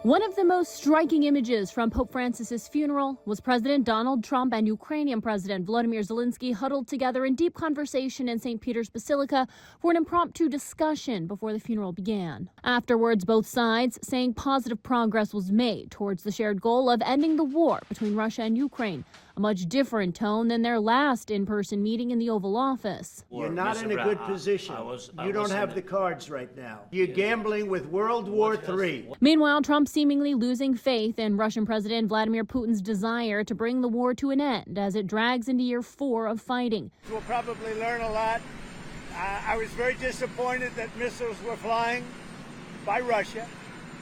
One of the most striking images from Pope Francis's funeral was President Donald Trump and Ukrainian President Volodymyr Zelensky huddled together in deep conversation in St. Peter's Basilica for an impromptu discussion before the funeral began. Afterwards, both sides saying positive progress was made towards the shared goal of ending the war between Russia and Ukraine, a much different tone than their last in-person meeting in the Oval Office. You're not in a good position. You don't have the cards right now. You're gambling with World War III. Meanwhile, Trump seemingly losing faith in Russian President Vladimir Putin's desire to bring the war to an end as it drags into year 4 of fighting. We'll probably learn a lot. I was very disappointed that missiles were flying by Russia,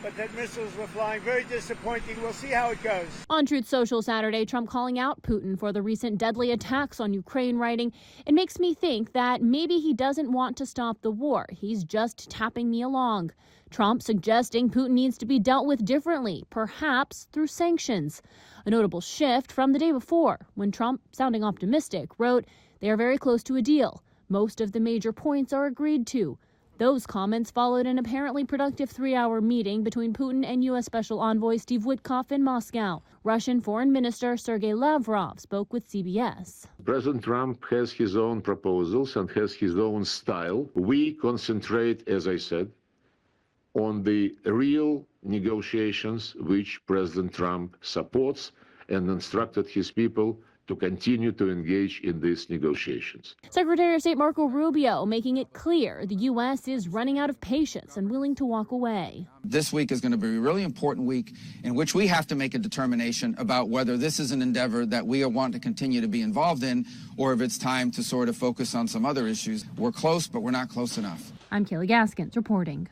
but that missiles were flying. Very disappointing. We'll see how it goes. On Truth Social Saturday, Trump calling out Putin for the recent deadly attacks on Ukraine, writing, "It makes me think that maybe he doesn't want to stop the war. He's just tapping me along." Trump suggesting Putin needs to be dealt with differently, perhaps through sanctions. A notable shift from the day before, when Trump, sounding optimistic, wrote, "They are very close to a deal. Most of the major points are agreed to." Those comments followed an apparently productive 3-hour meeting between Putin and U.S. Special Envoy Steve Witkoff in Moscow. Russian Foreign Minister Sergei Lavrov spoke with CBS. President Trump has his own proposals and has his own style. We concentrate, as I said, on the real negotiations which President Trump supports and instructed his people to continue to engage in these negotiations. Secretary of State Marco Rubio making it clear the U.S. is running out of patience and willing to walk away. This week is going to be a really important week in which we have to make a determination about whether this is an endeavor that we want to continue to be involved in, or if it's time to sort of focus on some other issues. We're close, but we're not close enough. I'm Kaylee Gaskins reporting.